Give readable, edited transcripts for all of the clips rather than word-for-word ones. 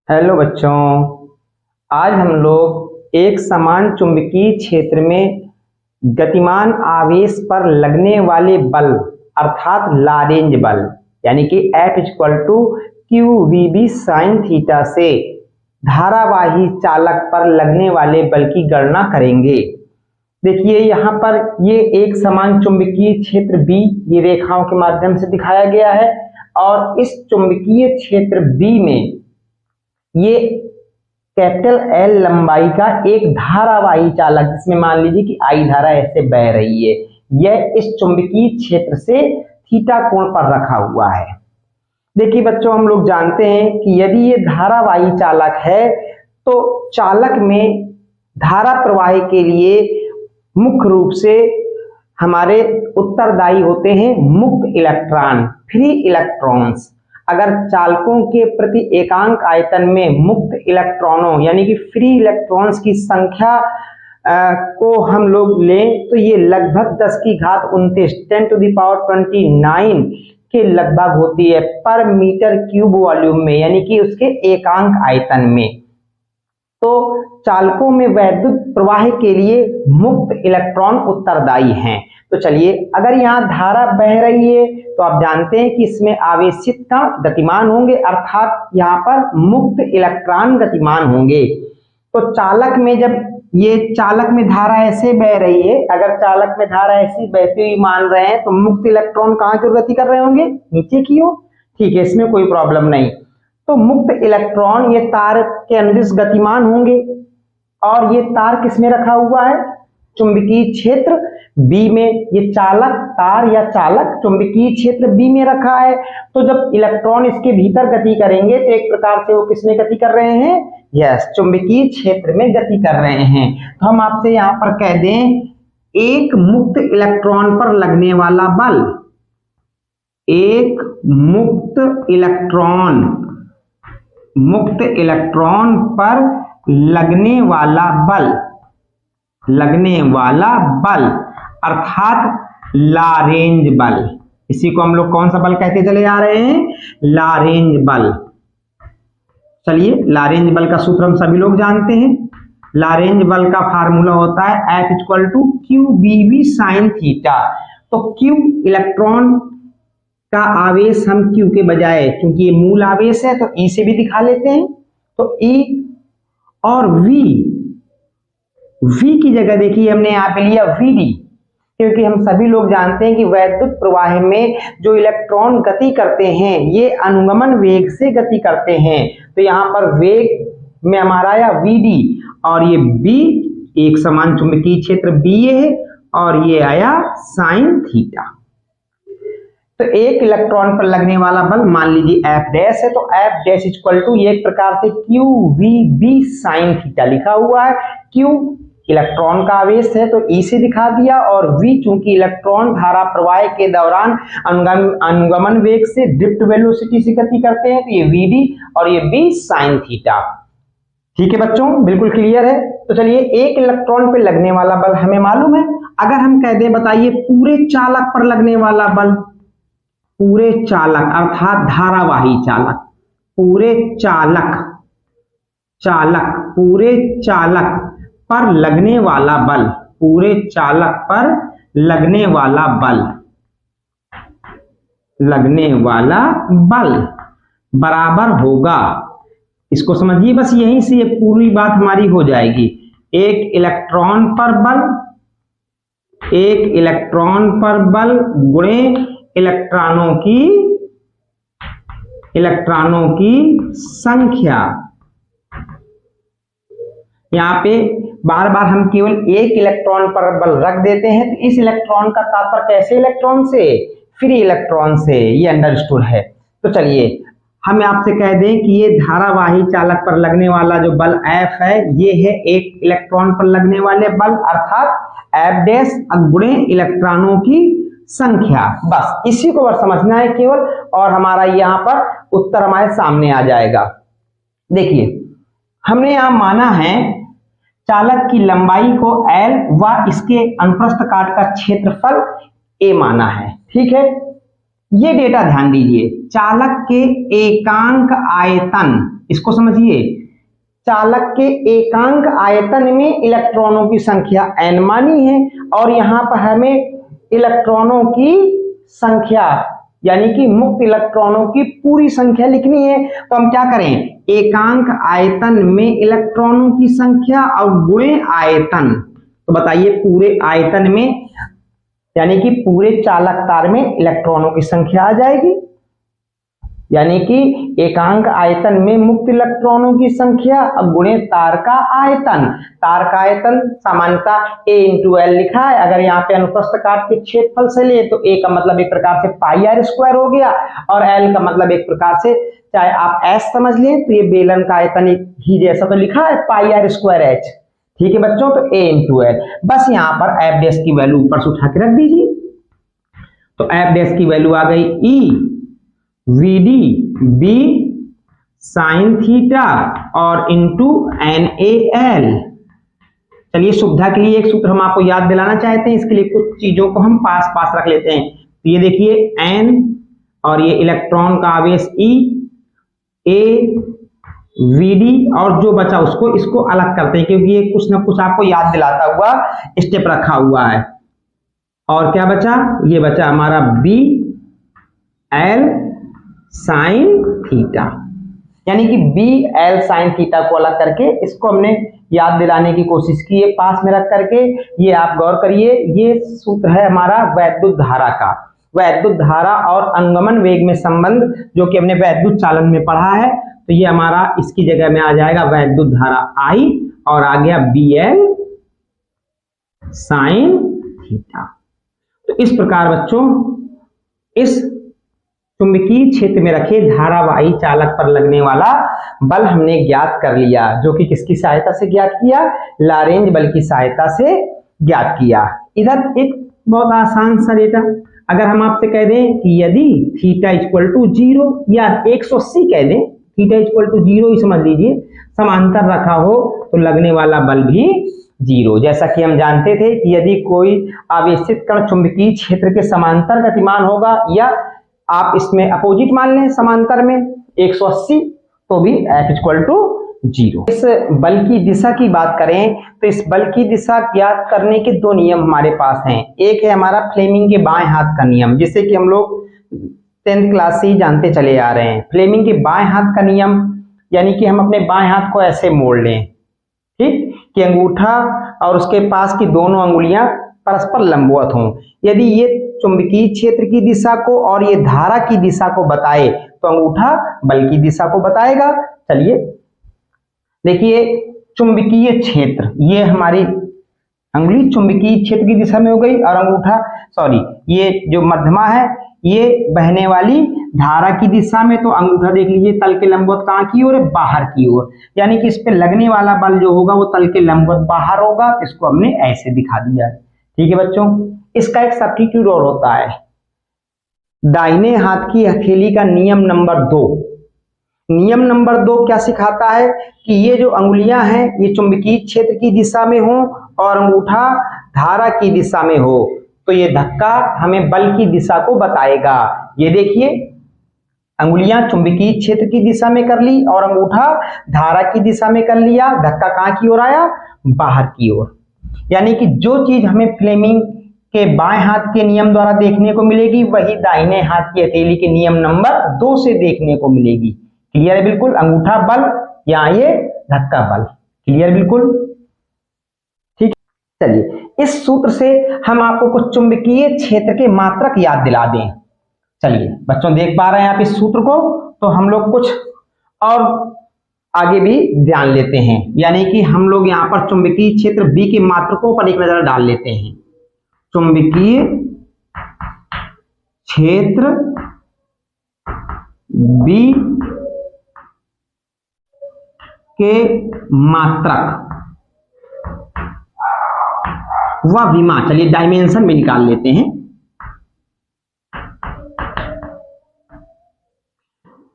Hello बच्चों। आज हम लोग एक समान चुंबकीय क्षेत्र में गतिमान आवेश पर लगने वाले बल अर्थात लारेंज बल यानी कि F equal to Q V B sine theta से धारावाही चालक पर लगने वाले बल की गणना करेंगे। देखिए यहाँ पर ये एक समान चुंबकीय क्षेत्र B ये रेखाओं के माध्यम से दिखाया गया है और इस चुंबकीय क्षेत्र B में ये कैपिटल L लंबाई का एक धारावाही चालक जिसमें मान लीजिए कि I धारा ऐसे बह रही है, यह इस चुंबकीय क्षेत्र से थीटा कोण पर रखा हुआ है। देखिए बच्चों, हम लोग जानते हैं कि यदि ये धारावाही चालक है तो चालक में धारा प्रवाह के लिए मुख्य रूप से हमारे उत्तरदायी होते हैं मुक्त इलेक्ट्रॉन, फ्री इलेक्ट्रॉन्स। अगर चालकों के प्रति एकांक आयतन में मुक्त इलेक्ट्रॉनों यानी कि फ्री इलेक्ट्रॉन्स की संख्या को हम लोग लें तो ये लगभग 10 की घात 29 10 टू द पावर 29 के लगभग होती है पर मीटर क्यूब वॉल्यूम में, यानी कि उसके एकांक आयतन में। तो चालकों में वैद्युत प्रवाह के लिए मुक्त इलेक्ट्रॉन उत्तरदायी हैं। तो चलिए, अगर यहाँ धारा बह रही है तो आप जानते हैं कि इसमें आवेशित कण गतिमान होंगे, अर्थात यहाँ पर मुक्त इलेक्ट्रॉन गतिमान होंगे। तो चालक में जब ये चालक में धारा ऐसे बह रही है, अगर चालक में धारा ऐसी बहती हुई मान रहे हैं तो मुक्त इलेक्ट्रॉन कहाँ की ओर गति कर रहे होंगे? नीचे की ओर। ठीक है, इसमें कोई प्रॉब्लम नहीं। तो मुक्त इलेक्ट्रॉन ये तार के अनुदिश गतिमान होंगे और ये तार किसमें रखा हुआ है? चुंबकीय क्षेत्र B में। ये चालक तार या चालक चुंबकीय क्षेत्र B में रखा है। तो जब इलेक्ट्रॉन इसके भीतर गति करेंगे तो एक प्रकार से वो किसमें गति कर रहे हैं? यस, चुंबकीय क्षेत्र में गति कर रहे हैं। तो हम आपसे यहाँ पर कह दें, एक मुक्त इलेक्ट्रॉन पर लगने वाला बल, एक मुक्त इलेक्ट्रॉन पर लगने वाला बल अर्थात लारेंज बल। इसी को हम लोग कौन सा बल कहते चले आ रहे हैं? लारेंज बल। चलिए, लारेंज बल का सूत्र हम सभी लोग जानते हैं। लारेंज बल का फार्मूला होता है F equal to Q B B sine theta. तो Q इलेक्ट्रॉन का आवेश हम Q के बजाय, क्योंकि ये मूल आवेश है तो E से भी दिखा लेते हैं। तो E और V की जगह देखिए हमने यहाँ पे लिया VD, क्योंकि हम सभी लोग जानते हैं कि वैद्युत प्रवाह में जो इलेक्ट्रॉन गति करते हैं ये अनुगमन वेग से गति करते हैं। तो यहाँ पर वेग में हमारा आया VD और ये B एक समान चुंबकीय क्षेत्र B है और ये आया साइन थीटा। तो एक इलेक्ट्रॉन पर लगने वाला बल मान लीजिए F डैश है, तो F डैश इक्वल टू ये एक प्रकार से Q V B sine theta लिखा हुआ है। Q इलेक्ट्रॉन का आवेश है तो E से दिखा दिया और V चूंकि इलेक्ट्रॉन धारा प्रवाह के दौरान अनुगमन वेग से ड्रिफ्ट वेलोसिटी से गति करते हैं तो ये VD और ये B साइन थीटा। ठीक है बच्चों, बिल्कुल क्लियर है। तो चलिए, एक इलेक्ट्रॉन पे लगने वाला बल हमें मालूम है। अगर हम कह दें, बताइए पूरे चालक पर लगने वाला बल, पूरे चालक अर्थात धारावाही चालक, पूरे चालक पर लगने वाला बल, पूरे चालक पर लगने वाला बल बराबर होगा, इसको समझिए बस, यहीं से ये पूरी बात हमारी हो जाएगी। एक इलेक्ट्रॉन पर बल गुणे इलेक्ट्रॉनों की संख्या। यहाँ पे बार बार हम केवल एक इलेक्ट्रॉन पर बल रख देते हैं, तो इस इलेक्ट्रॉन का तात्पर्य कैसे इलेक्ट्रॉन से? फ्री इलेक्ट्रॉन से, ये अंडरस्टूड है। तो चलिए, हम आपसे कह दें कि ये धारावाही चालक पर लगने वाला जो बल F है ये है एक इलेक्ट्रॉन पर लगने वाले बल अर्थात F डैश गुणे इलेक्ट्रॉनों की संख्या। बस इसी को बस समझना है केवल, और हमारा यहाँ पर उत्तर हमारे सामने आ जाएगा। देखिए, हमने यहाँ माना है चालक की लंबाई को L व इसके अनुप्रस्थ काट का क्षेत्रफल A माना है। ठीक है, ये डेटा ध्यान दीजिए, चालक के एकांक आयतन, इसको समझिए, चालक के एकांक आयतन में इलेक्ट्रॉनों की संख्या n मानी है और यहां पर हमें इलेक्ट्रॉनों की संख्या यानी कि मुक्त इलेक्ट्रॉनों की पूरी संख्या लिखनी है। तो हम क्या करें, एकांक आयतन में इलेक्ट्रॉनों की संख्या और गुणे आयतन। तो बताइए पूरे आयतन में यानी कि पूरे चालक तार में इलेक्ट्रॉनों की संख्या आ जाएगी, यानी कि एकांक आयतन में मुक्त इलेक्ट्रॉनों की संख्या और गुणे तार का आयतन। तार का आयतन सामान्यतः a इंटू एल लिखा है। अगर यहाँ पे अनुप्रस्थ काट के क्षेत्रफल से ले तो a का मतलब एक प्रकार से पाई आर स्क्वायर हो गया और l का मतलब एक प्रकार से चाहे आप s समझ लें तो ये बेलन का आयतन ही जैसा तो लिखा है पाई आर स्क्वायर एच। ठीक है बच्चों, तो a इंटू एल, बस यहाँ पर एफ डैश की वैल्यू ऊपर से उठा के रख दीजिए। तो एफ डैश की वैल्यू आ गई ई VD B साइन थीटा और इंटू NaL। चलिए सुविधा के लिए एक सूत्र हम आपको याद दिलाना चाहते हैं, इसके लिए कुछ चीजों को हम पास पास रख लेते हैं। तो ये देखिए N और ये इलेक्ट्रॉन का आवेश E, A VD और जो बचा उसको इसको अलग करते हैं क्योंकि ये कुछ ना कुछ आपको याद दिलाता हुआ स्टेप रखा हुआ है। और क्या बचा, ये बचा हमारा B L साइन थीटा, यानी कि बी एल साइन थीटा को अलग करके इसको हमने याद दिलाने की कोशिश की है पास में रख करके। ये आप गौर करिए, ये सूत्र है हमारा वैद्युत धारा का, वैद्युत धारा और अंगमन वेग में संबंध जो कि हमने वैद्युत चालन में पढ़ा है। तो ये हमारा इसकी जगह में आ जाएगा वैद्युत धारा आई और आ गया बी एल साइन थीटा। तो इस प्रकार बच्चों इस चुंबकीय क्षेत्र में रखे धारावाही चालक पर लगने वाला बल हमने ज्ञात कर लिया, जो कि किसकी सहायता से ज्ञात किया, लारेंज बल की सहायता से ज्ञात किया। इधर एक बहुत आसान सा डेटा, अगर हम आपसे कह दें कि यदि थीटा इक्वल टू 0 या 180 कह दें, थीटा इक्वल टू 0 ही समझ लीजिए, समांतर रखा हो तो लगने वाला बल भी 0। जैसा कि हम जानते थे कि यदि कोई आवेशित कण चुंबकीय क्षेत्र के समांतर गतिमान होगा या आप इसमें अपोजिट मान लें समांतर में 180 तो भी F इक्वल टू 0। इस बल की दिशा की बात करें तो इस बल की दिशा ज्ञात करने के दो नियम हमारे पास हैं। एक है हमारा फ्लेमिंग के बाएं हाथ का नियम, जिसे कि हम लोग 10th क्लास से ही जानते चले आ रहे हैं। फ्लेमिंग के बाएं हाथ का नियम यानी कि हम अपने बाएं हाथ को ऐसे मोड़ लें, ठीक, कि अंगूठा और उसके पास की दोनों अंगुलियां परस्पर लंबवत हों। यदि ये चुंबकीय क्षेत्र की दिशा को और ये धारा की दिशा को बताए तो अंगूठा बल की दिशा को बताएगा। चलिए देखिए, चुंबकीय क्षेत्र, ये हमारी अंगुली चुंबकीय क्षेत्र की दिशा में हो गई और अंगूठा ये जो मध्यमा है ये बहने वाली धारा की दिशा में। तो अंगूठा देख लीजिए तल के लंबवत कहाँ की ओर है, बाहर की ओर, यानी कि इस पे लगने वाला बल जो होगा वो तल के लंबवत बाहर होगा। तो इसको हमने ऐसे दिखा दिया है। ठीक है बच्चों, इसका एक सब्स्टिट्यूट और होता है, दाहिने हाथ की हथेली का नियम नंबर 2। नियम नंबर 2 क्या सिखाता है कि ये जो अंगुलियां हैं ये चुंबकीय क्षेत्र की दिशा में हो और अंगूठा धारा की दिशा में हो, तो ये धक्का हमें बल की दिशा को बताएगा। ये देखिए अंगुलियां चुंबकीय क्षेत्र की दिशा में कर ली और अंगूठा धारा की दिशा में कर लिया, धक्का कहां की ओर आया, बाहर की ओर। यानी कि जो चीज हमें फ्लेमिंग के बाएं हाथ के नियम द्वारा देखने को मिलेगी वही दाहिने हाथ की हथेली के नियम नंबर 2 से देखने को मिलेगी। क्लियर है बिल्कुल, अंगूठा बल या ये धक्का बल, क्लियर बिल्कुल, ठीक। चलिए इस सूत्र से हम आपको कुछ चुंबकीय क्षेत्र के मात्रक याद दिला दें। चलिए बच्चों देख पा रहे हैं आप इस सूत्र को, तो हम लोग कुछ और आगे भी ध्यान लेते हैं, यानी कि हम लोग यहाँ पर चुंबकीय क्षेत्र B के मात्रकों पर एक नजर डाल लेते हैं। चुंबकीय क्षेत्र B के मात्रक व विमा, चलिए डायमेंशन में निकाल लेते हैं।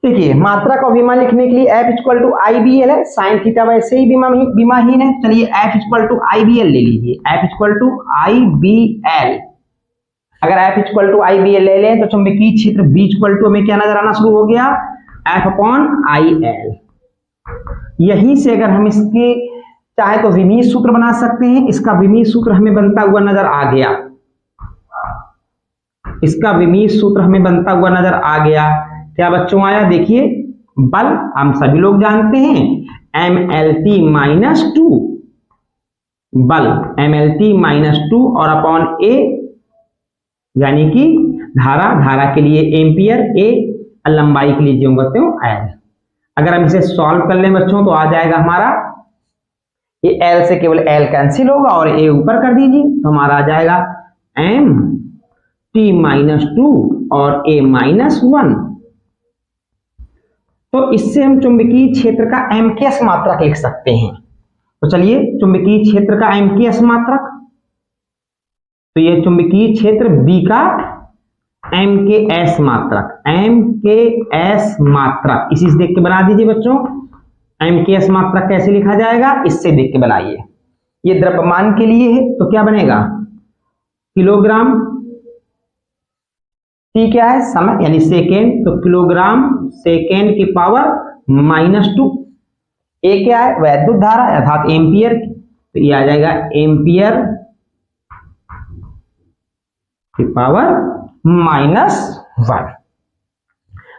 देखिए मात्रक और विमा लिखने के लिए F equal to I B L है, साइन थीटा वैसे ही विमाहीन है। चलिए F equal to I B L ले लीजिए, F equal to I B L. अगर F equal to I B L ले लें तो चुंबकीय क्षेत्र B इक्वल टू हमें क्या नजर आना शुरू हो गया, F अपॉन आई एल। यहीं से अगर हम इसके चाहे तो विमीय सूत्र बना सकते हैं, इसका विमीय सूत्र हमें बनता हुआ नजर आ गया, इसका विमीय सूत्र हमें बनता हुआ नजर आ गया। क्या बच्चों आया, देखिए बल हम सभी लोग जानते हैं MLT माइनस 2, बल MLT माइनस 2 और अपॉन A यानी कि धारा के लिए एम्पियर, A लंबाई के लिए जो कहते हो L। अगर हम इसे सॉल्व कर लें बच्चों तो आ जाएगा हमारा, ये L से केवल L कैंसिल होगा और A ऊपर कर दीजिए तो हमारा आ जाएगा MT माइनस 2 और A माइनस 1। तो इससे हम चुंबकीय क्षेत्र का एमकेएस मात्रक लिख सकते हैं। तो चलिए चुंबकीय क्षेत्र का एमकेएस मात्रक, तो ये चुंबकीय क्षेत्र B का एमकेएस मात्रक, एमकेएस मात्रक इसी से देख के बना दीजिए बच्चों। एमकेएस मात्रक कैसे लिखा जाएगा, इससे देख के बनाइए। ये द्रव्यमान के लिए है तो क्या बनेगा, किलोग्राम, T क्या है समय यानी सेकेंड, तो किलोग्राम सेकेंड की पावर माइनस 2। A क्या है वैद्युत धारा अर्थात एम्पियर, तो ये आ जाएगा एम्पियर की पावर माइनस 1।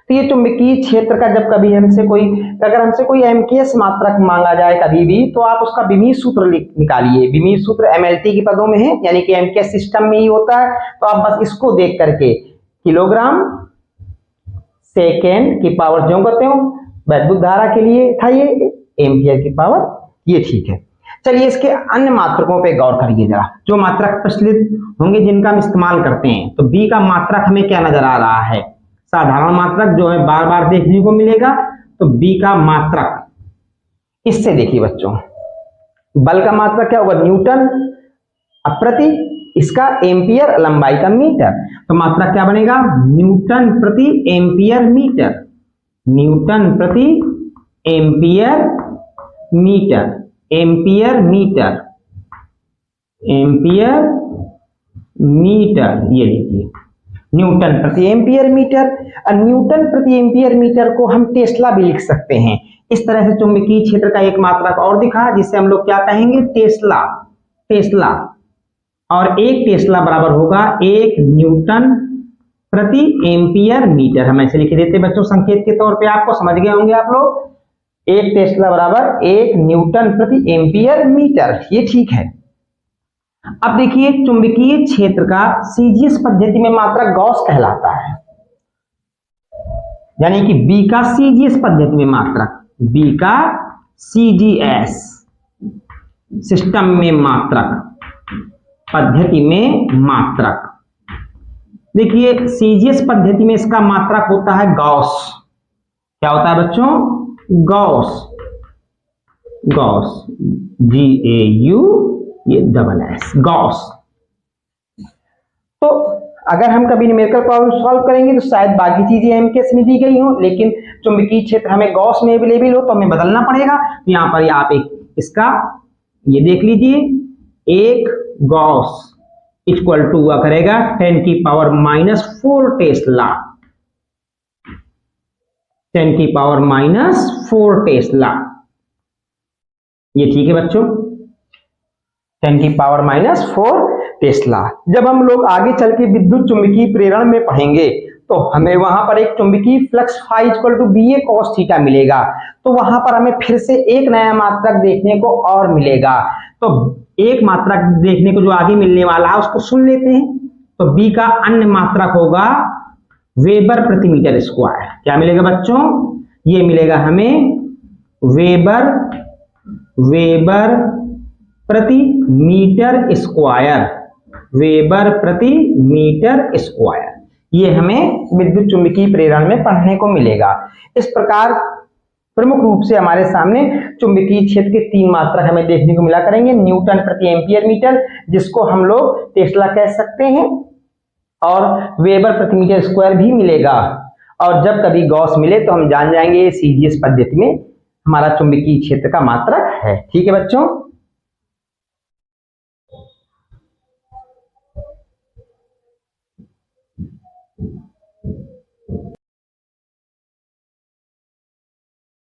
तो ये चुंबकीय क्षेत्र का जब कभी अगर हमसे कोई एमकेएस मात्रक मांगा जाए कभी भी, तो आप उसका विमीय सूत्र निकालिए। विमीय सूत्र MLT के पदों में है, यानी कि एमकेएस सिस्टम में ही होता है। तो आप बस इसको देख करके किलोग्राम सेकेंड की पावर जो कहते हो वैद्युत धारा के लिए था, ये एम्पियर की पावर, ये ठीक है। चलिए इसके अन्य मात्रकों पे गौर करिए जरा, जो मात्रक प्रचलित होंगे जिनका हम इस्तेमाल करते हैं। तो B का मात्रक हमें क्या नजर आ रहा है, साधारण मात्रक जो है बार बार देखने को मिलेगा। तो B का मात्रक, इससे देखिए बच्चों, बल का मात्रक क्या होगा, न्यूटन प्रति, इसका एम्पियर लंबाई का मीटर, तो मात्रक क्या बनेगा, न्यूटन प्रति एम्पियर मीटर, न्यूटन प्रति ampere metre, ampere metre, ampere metre, ये लीजिए न्यूटन प्रति एम्पियर मीटर। और न्यूटन प्रति एम्पियर मीटर को हम टेस्ला भी लिख सकते हैं। इस तरह से चुंबकीय क्षेत्र का एक मात्रक और दिखा जिसे हम लोग क्या कहेंगे, टेस्ला, टेस्ला। और एक टेस्ला बराबर होगा 1 न्यूटन प्रति एम्पियर मीटर। हम ऐसे लिख देते बच्चों संकेत के तौर पे, आपको समझ गए होंगे आप लोग। 1 टेस्ला बराबर 1 न्यूटन प्रति एम्पियर मीटर, ये ठीक है। अब देखिए चुंबकीय क्षेत्र का सीजीएस पद्धति में मात्रक गॉस कहलाता है, यानी कि B का सीजीएस पद्धति में मात्रक, B का सीजीएस सिस्टम में मात्रक, पद्धति में मात्रक। देखिए सीजीएस पद्धति में इसका मात्रक होता है गॉस। क्या होता है बच्चों, गॉस, गॉस, GAUSS, गॉस। तो अगर हम कभी न्यूमेरिकल प्रॉब्लम सॉल्व करेंगे तो शायद बाकी चीजें एमकेएस में दी गई हो, लेकिन चुंबकीय क्षेत्र हमें गॉस में अवेलेबल हो तो हमें बदलना पड़ेगा। तो यहाँ पर आप एक इसका ये देख लीजिए, एक गॉस इक्वल टू हुआ करेगा 10 की पावर माइनस 4 टेस्ला, 10 की पावर माइनस 4 टेस्ला, ये ठीक है बच्चों, 10 की पावर माइनस 4 टेस्ला। जब हम लोग आगे चल के विद्युत चुंबकीय प्रेरण में पढ़ेंगे तो हमें वहां पर एक चुंबकीय flux phi equal to BA cos theta मिलेगा। तो वहां पर हमें फिर से एक नया मात्रक देखने को और मिलेगा। तो एक मात्रक देखने को जो आगे मिलने वाला है उसको सुन लेते हैं। तो B का अन्य मात्रक होगा वेबर प्रति मीटर स्क्वायर। क्या मिलेगा बच्चों, ये मिलेगा हमें वेबर प्रति मीटर स्क्वायर, वेबर प्रति मीटर स्क्वायर, ये हमें विद्युत चुंबकीय प्रेरण में पढ़ने को मिलेगा। इस प्रकार प्रमुख रूप से हमारे सामने चुंबकीय क्षेत्र के 3 मात्रक हमें देखने को मिला करेंगे। न्यूटन प्रति एम्पियर मीटर, जिसको हम लोग टेस्ला कह सकते हैं, और वेबर प्रति मीटर स्क्वायर भी मिलेगा। और जब कभी गॉस मिले तो हम जान जाएंगे सीजीएस पद्धति में हमारा चुंबकीय क्षेत्र का मात्रक है। ठीक है बच्चों।